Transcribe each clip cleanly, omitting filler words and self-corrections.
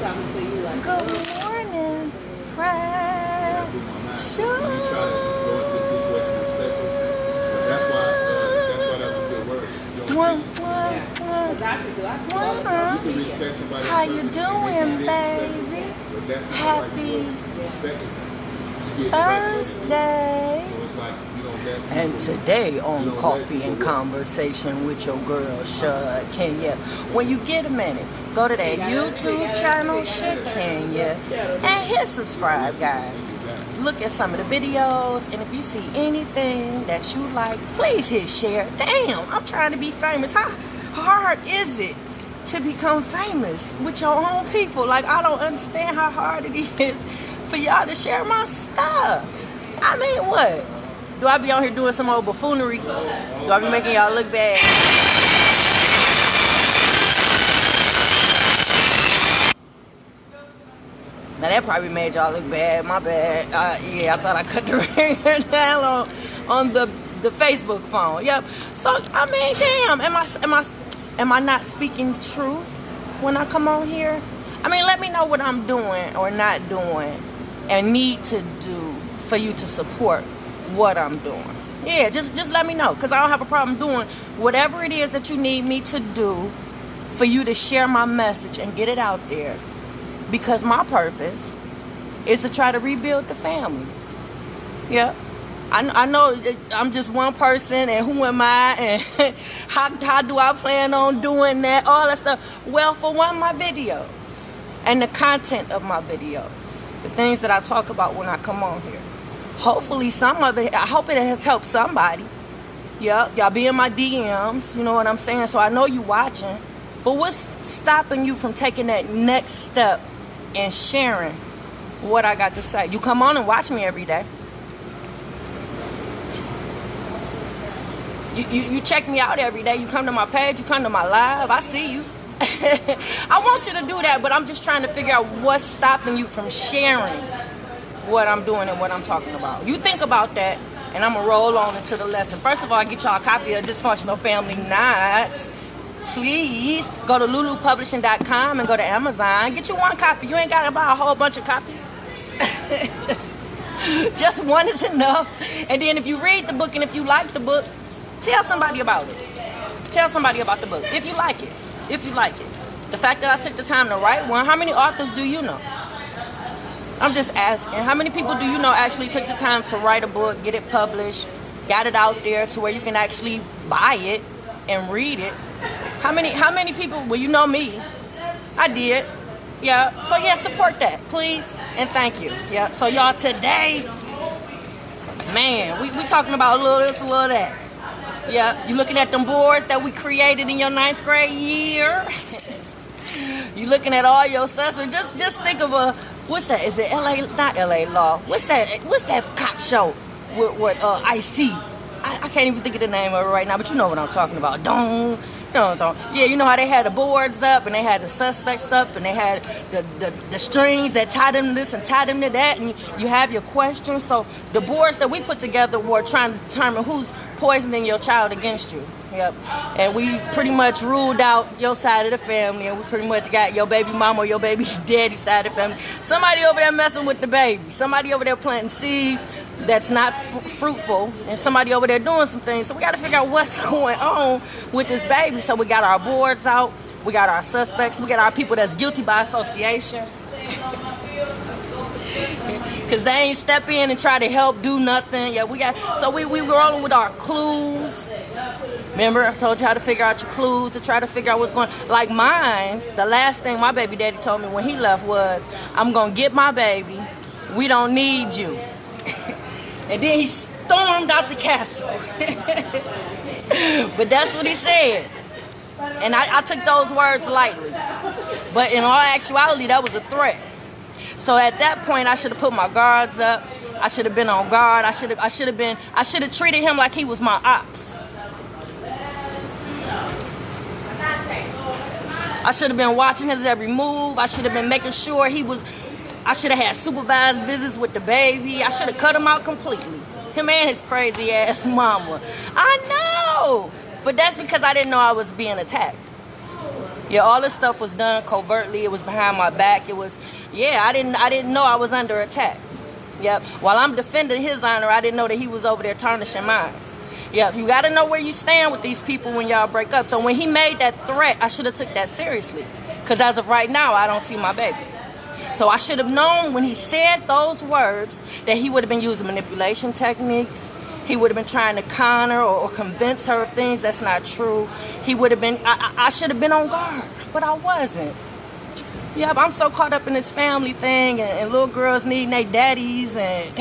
talking to you like Good morning, precious. You try to just go into the situation respectful. But that's why that was a good word. You can respect somebody. How you doing, baby? Happy Thursday. So it's like, you know, and today on Coffee and Conversation with your girl, Shakenya. When you get a minute, go to that YouTube channel, Shakenya, and hit subscribe, guys. Look at some of the videos, and if you see anything that you like, please hit share. Damn, I'm trying to be famous. How hard is it to become famous with your own people? Like, I don't understand how hard it is for y'all to share my stuff. I mean, what? Do I be on here doing some old buffoonery? Do I be making y'all look bad? Now that probably made y'all look bad. My bad. Yeah, I thought I cut the ringer down on the Facebook phone. Yep. So I mean, damn. Am I not speaking the truth when I come on here? I mean, let me know what I'm doing or not doing and need to do for you to support what I'm doing. Yeah, just let me know, because I don't have a problem doing whatever it is that you need me to do for you to share my message and get it out there. Because my purpose is to try to rebuild the family. Yeah. I know I'm just one person, and who am I, and how do I plan on doing that, all that stuff. Well, for one, my videos and the content of my videos, the things that I talk about when I come on here. Hopefully some of it, I hope it has helped somebody. Yeah, y'all be in my DMs, you know what I'm saying? So I know you watching. But what's stopping you from taking that next step and sharing what I got to say? You come on and watch me every day. You check me out every day. You come to my page, you come to my live. I see you. I want you to do that, but I'm just trying to figure out what's stopping you from sharing what I'm doing and what I'm talking about. You think about that, and I'm gonna roll on into the lesson. First of all, get y'all a copy of Dysfunctional Family Knots. Please go to lulupublishing.com and go to Amazon. Get you one copy. You ain't gotta buy a whole bunch of copies. just one is enough. And then if you read the book and if you like the book, tell somebody about it. Tell somebody about the book if you like it. If you like it. The fact that I took the time to write one, how many authors do you know? I'm just asking, how many people do you know actually took the time to write a book, get it published, got it out there to where you can actually buy it and read it? How many people? Well, you know me. I did. Yeah. So yeah, support that, please, and thank you. Yeah. So y'all, today, man, we talking about a little this, a little that. Yeah. You looking at them boards that we created in your 9th grade year? You looking at all your suspects? Just think of a, what's that? Is it LA? Not LA Law. What's that cop show with Ice-T? I can't even think of the name of it right now, but you know what I'm talking about. Don't. You know what I'm talking. Yeah, you know how they had the boards up and they had the suspects up and they had the strings that tie them to this and tie them to that, and you have your questions. So the boards that we put together were trying to determine who's poisoning your child against you. Yep. And we pretty much ruled out your side of the family, and we pretty much got your baby mama or your baby daddy side of the family. Somebody over there messing with the baby. Somebody over there planting seeds that's not fruitful, and somebody over there doing some things. So we got to figure out what's going on with this baby. So we got our boards out, we got our suspects, we got our people that's guilty by association, because they ain't step in and try to help do nothing. Yeah, we rolling with our clues. Remember, I told you how to figure out your clues, to try to figure out what's going on. Like mine, the last thing my baby daddy told me when he left was, I'm going to get my baby. We don't need you. And then he stormed out the castle. But that's what he said. And I took those words lightly. But in all actuality, that was a threat. So at that point, I should have put my guards up. I should have been on guard. I should have treated him like he was my ops. I should have been watching his every move. I should have been making sure I should have had supervised visits with the baby. I should have cut him out completely. Him and his crazy ass mama. I know. But that's because I didn't know I was being attacked. Yeah, all this stuff was done covertly. It was behind my back. It was, yeah, I didn't know I was under attack. Yep. While I'm defending his honor, I didn't know that he was over there tarnishing mine. Yep. You got to know where you stand with these people when y'all break up. So when he made that threat, I should have took that seriously. Because as of right now, I don't see my baby. So I should have known when he said those words that he would have been using manipulation techniques. He would have been trying to con her or convince her of things that's not true. He would have been, I should have been on guard, but I wasn't. Yeah, but I'm so caught up in this family thing and little girls needing their daddies and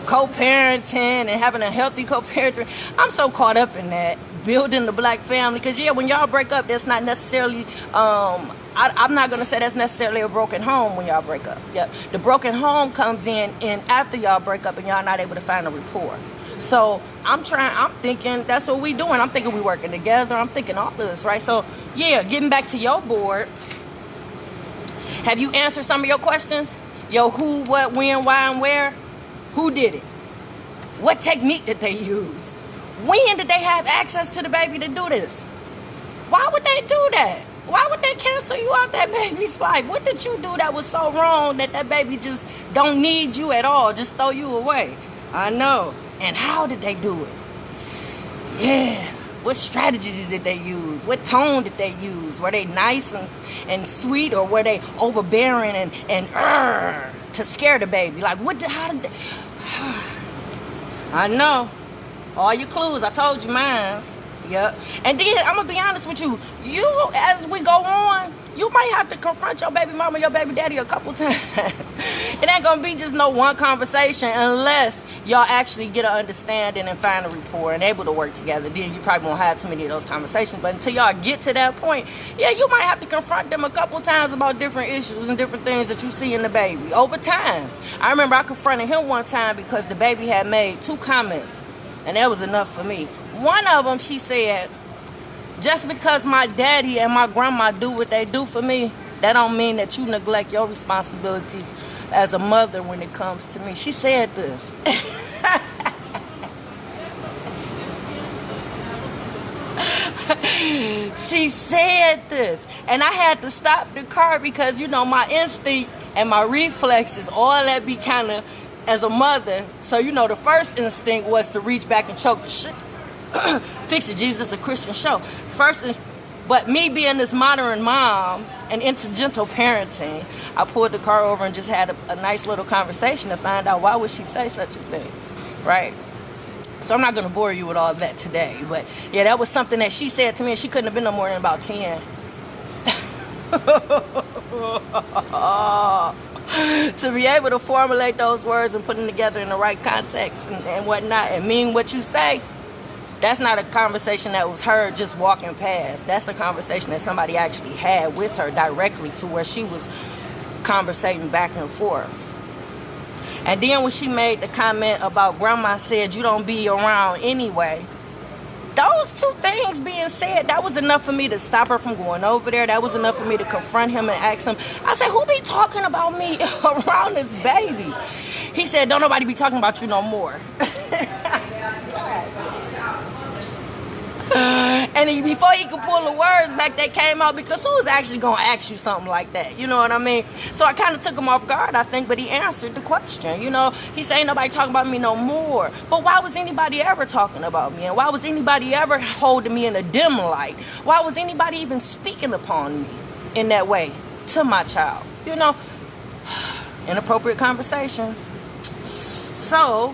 co-parenting and having a healthy co-parenting. I'm so caught up in that, building the black family. Because, yeah, when y'all break up, that's not necessarily, I'm not going to say that's necessarily a broken home when y'all break up. Yep. The broken home comes in after y'all break up and y'all not able to find a rapport. So I'm thinking that's what we doing. I'm thinking we working together. I'm thinking all of this, right? So, yeah, getting back to your board. Have you answered some of your questions? Yo, who, what, when, why, and where? Who did it? What technique did they use? When did they have access to the baby to do this? Why would they do that? Why would they cancel you out that baby's life? What did you do that was so wrong that baby just don't need you at all? Just throw you away. I know. And how did they do it? Yeah. What strategies did they use? What tone did they use? Were they nice and sweet, or were they overbearing and to scare the baby? Like, how did they... I know. All your clues, I told you mine. Yep. And then, I'm going to be honest with you. As we go on, you might have to confront your baby mama, your baby daddy a couple times. It ain't going to be just no one conversation unless y'all actually get an understanding and find a rapport and able to work together. Then you probably won't have too many of those conversations. But until y'all get to that point, yeah, you might have to confront them a couple times about different issues and different things that you see in the baby over time. I remember I confronted him one time because the baby had made 2 comments, and that was enough for me. One of them, she said, just because my daddy and my grandma do what they do for me, that don't mean that you neglect your responsibilities as a mother when it comes to me. She said this. She said this. And I had to stop the car because, my instinct and my reflexes, all that be kind of as a mother. So, the first instinct was to reach back and choke the shit. Fix it, Jesus, a Christian show. But me being this modern mom and into gentle parenting, I pulled the car over and just had a nice little conversation to find out why would she say such a thing, right? So I'm not going to bore you with all that today. But, yeah, that was something that she said to me, and she couldn't have been no more than about 10. To be able to formulate those words and put them together in the right context and whatnot and mean what you say, that's not a conversation that was heard just walking past. That's a conversation that somebody actually had with her directly to where she was conversating back and forth. And then when she made the comment about grandma said you don't be around anyway, those 2 things being said, that was enough for me to stop her from going over there. That was enough for me to confront him and ask him. I said, who be talking about me around this baby? He said, don't nobody be talking about you no more. And before he could pull the words back, that came out, because who's actually going to ask you something like that? You know what I mean? So I kind of took him off guard, I think, but he answered the question. He said, ain't nobody talking about me no more. But why was anybody ever talking about me? And why was anybody ever holding me in a dim light? Why was anybody even speaking upon me in that way to my child? Inappropriate conversations. So,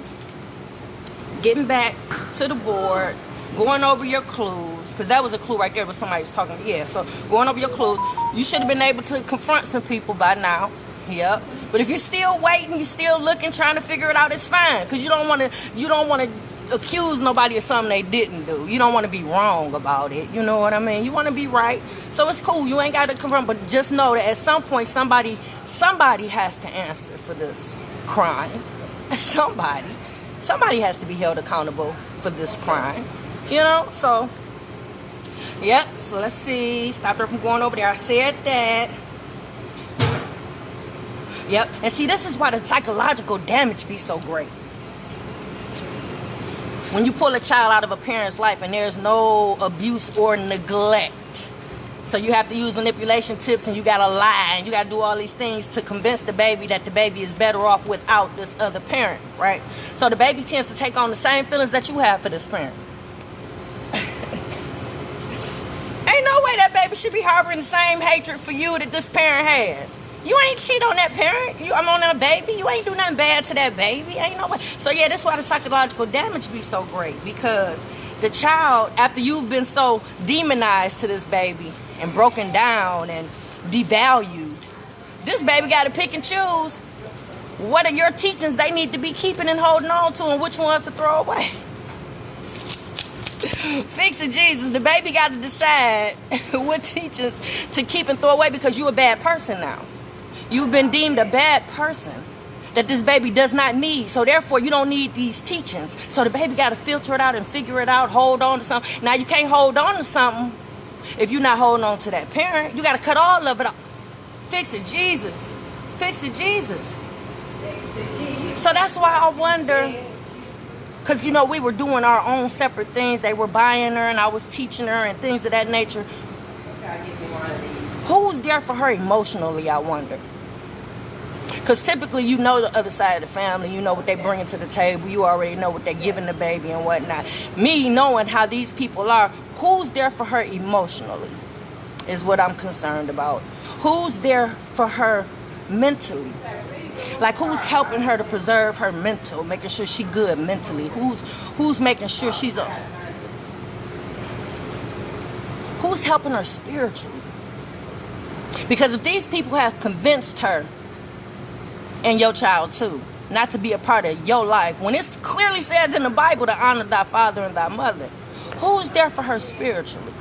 getting back to the board, going over your clues, because that was a clue right there when somebody was talking. Yeah, so going over your clues, you should have been able to confront some people by now. Yep. But if you're still waiting, you're still looking, trying to figure it out, it's fine, because you don't want to accuse nobody of something they didn't do. You don't want to be wrong about it. You know what I mean? You want to be right. So it's cool. You ain't got to confront, but just know that at some point somebody has to answer for this crime. Somebody has to be held accountable for this crime. So, yep. So let's see. Stop her from going over there. I said that. Yep. And see, this is why the psychological damage be so great. When you pull a child out of a parent's life and there's no abuse or neglect, So you have to use manipulation tips, and you got to lie, and you got to do all these things to convince the baby that the baby is better off without this other parent, right? So the baby tends to take on the same feelings that you have for this parent. Ain't no way that baby should be harboring the same hatred for you that this parent has. You ain't cheat on that parent. I'm on that baby. You ain't do nothing bad to that baby. Ain't no way. So yeah, that's why the psychological damage be so great, because the child, after you've been so demonized to this baby and broken down and devalued, this baby got to pick and choose what are your teachings they need to be keeping and holding on to, and which ones to throw away. Fix it, Jesus. The baby got to decide what teachings to keep and throw away, because you're a bad person now. You've been deemed a bad person that this baby does not need. So therefore, you don't need these teachings. So the baby got to filter it out and figure it out, hold on to something. Now, you can't hold on to something if you're not holding on to that parent. You got to cut all of it off. Fix it, Jesus. Fix it, Jesus. So that's why I wonder, because, you know, we were doing our own separate things. They were buying her and I was teaching her and things of that nature. Who's there for her emotionally, I wonder? Because typically, you know the other side of the family. You know what they bring to the table. You already know what they're giving the baby and whatnot. Me knowing how these people are, who's there for her emotionally is what I'm concerned about. Who's there for her mentally? Like, who's helping her to preserve her mental, making sure she's good mentally? Who's making sure who's helping her spiritually? Because if these people have convinced her, and your child too, not to be a part of your life, when it clearly says in the Bible to honor thy father and thy mother, who's there for her spiritually?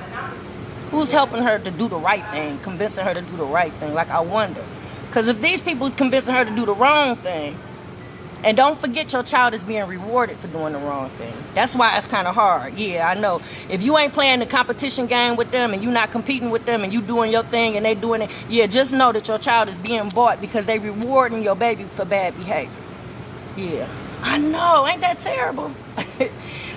Who's helping her to do the right thing, convincing her to do the right thing? Like, I wonder. Because if these people is convincing her to do the wrong thing, and don't forget your child is being rewarded for doing the wrong thing. That's why it's kind of hard. Yeah, I know. If you ain't playing the competition game with them and you not competing with them and you doing your thing and they doing it, yeah, just know that your child is being bought because they rewarding your baby for bad behavior. Yeah, I know. Ain't that terrible?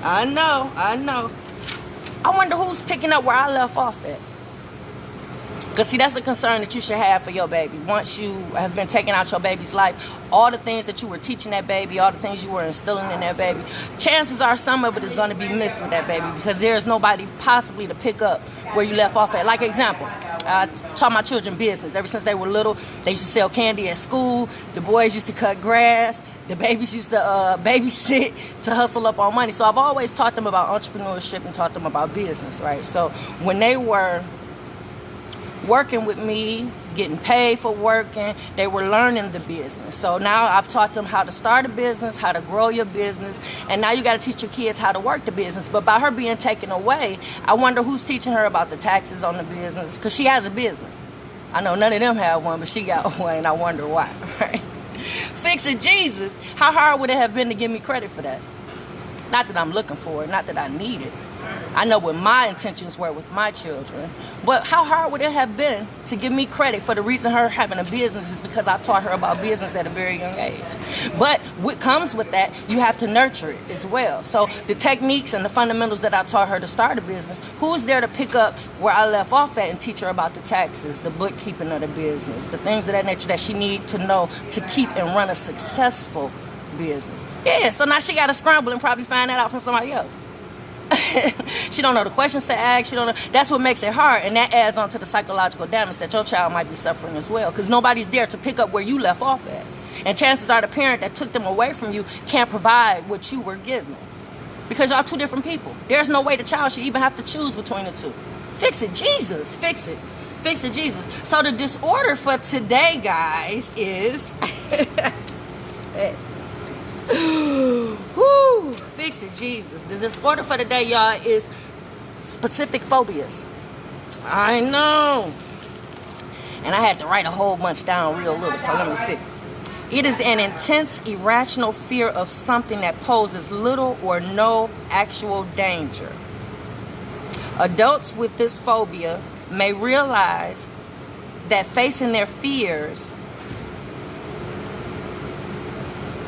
I know. I wonder who's picking up where I left off at. Because, see, that's a concern that you should have for your baby. Once you have been taking out your baby's life, all the things that you were teaching that baby, all the things you were instilling in that baby, chances are some of it is going to be missed with that baby, because there's nobody possibly to pick up where you left off at. Like, example, I taught my children business. Ever since they were little, they used to sell candy at school. The boys used to cut grass. The babies used to babysit to hustle up on money. So I've always taught them about entrepreneurship and taught them about business, right? So when they were working with me, getting paid for working, they were learning the business. So now I've taught them how to start a business, how to grow your business, and now you got to teach your kids how to work the business. But by her being taken away, I wonder who's teaching her about the taxes on the business, because she has a business. I know none of them have one, but she got one, and I wonder why, right? Fix it, Jesus. How hard would it have been to give me credit for that? Not that I'm looking for it, not that I need it. I know what my intentions were with my children, but how hard would it have been to give me credit for the reason her having a business is because I taught her about business at a very young age. But what comes with that, you have to nurture it as well. So the techniques and the fundamentals that I taught her to start a business, who's there to pick up where I left off at and teach her about the taxes, the bookkeeping of the business, the things of that nature that she needs to know to keep and run a successful business? Yeah, so now she got to scramble and probably find that out from somebody else. She don't know the questions to ask. She don't know. That's what makes it hard, and that adds on to the psychological damage that your child might be suffering as well, because nobody's there to pick up where you left off at, and chances are the parent that took them away from you can't provide what you were given, because y'all two different people. There's no way the child should even have to choose between the two. Fix it, Jesus. Fix it, Jesus. So the disorder for today, guys, is whoo, fix it, Jesus. The disorder for today, y'all, is specific phobias. I know. And I had to write a whole bunch down real little, so let me see. It is an intense, irrational fear of something that poses little or no actual danger. Adults with this phobia may realize that facing their fears...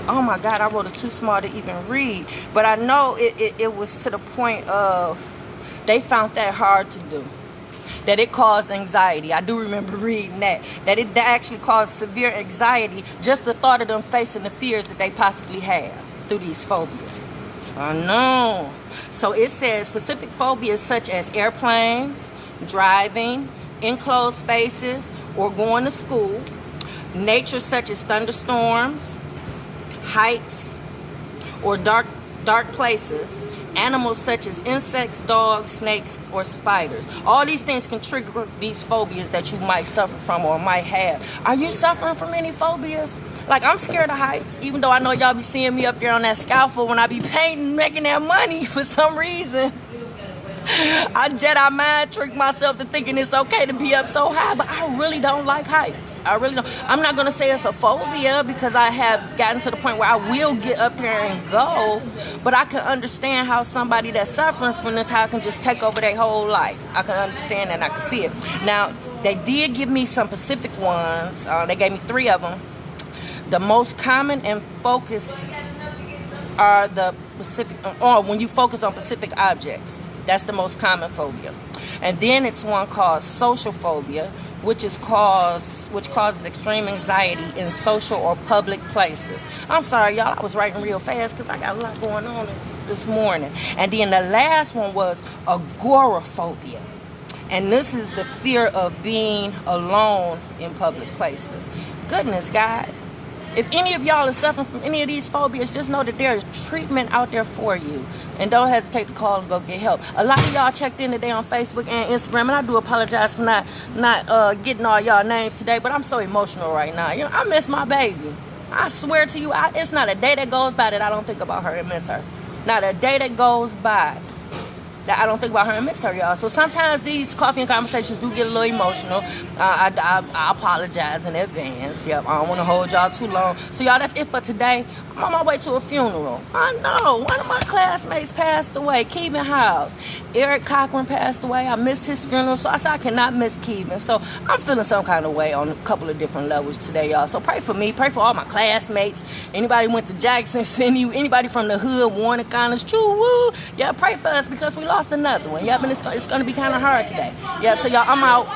Oh my God, I wrote it too small to even read. But I know it was to the point of they found that hard to do. that it caused anxiety. I do remember reading that it actually caused severe anxiety, just the thought of them facing the fears that they possibly have through these phobias. I know. So it says specific phobias such as airplanes, driving, enclosed spaces, or going to school, nature such as thunderstorms, heights, or dark places, animals such as insects, dogs, snakes, or spiders. All these things can trigger these phobias that you might suffer from or might have. Are you suffering from any phobias? Like, I'm scared of heights, even though I know y'all be seeing me up there on that scaffold when I be painting, making that money for some reason. I Jedi mind trick myself to thinking it's okay to be up so high, but I really don't like heights. I really don't. I'm not going to say it's a phobia because I have gotten to the point where I will get up there and go, but I can understand how somebody that's suffering from this, how it can just take over their whole life. I can understand that and I can see it. Now, they did give me some specific ones. They gave me 3 of them. The most common and focus are the specific, or when you focus on specific objects. That's the most common phobia. And then it's one called social phobia, which causes extreme anxiety in social or public places. I'm sorry, y'all, I was writing real fast because I got a lot going on this morning. And then the last one was agoraphobia. And this is the fear of being alone in public places. Goodness, guys. If any of y'all are suffering from any of these phobias, just know that there is treatment out there for you. And don't hesitate to call and go get help. A lot of y'all checked in today on Facebook and Instagram, and I do apologize for not getting all y'all names today, but I'm so emotional right now. You know, I miss my baby. I swear to you, it's not a day that goes by that I don't think about her and miss her. Not a day that goes by that I don't think about her and miss her, y'all. So sometimes these coffee and conversations do get a little emotional. I apologize in advance. Yep, I don't want to hold y'all too long. So y'all, that's it for today. I'm on my way to a funeral. I know, one of my classmates passed away, Kevin House. Eric Cochran passed away. I missed his funeral, so I said I cannot miss Kevin. So I'm feeling some kind of way on a couple of different levels today, y'all. So pray for me, pray for all my classmates. Anybody went to Jackson, Finney, anybody from the hood, Warner, Connors, True Woo. Yeah, pray for us because we lost another one. Yep, and it's going to be kind of hard today. Yep, so y'all, I'm out.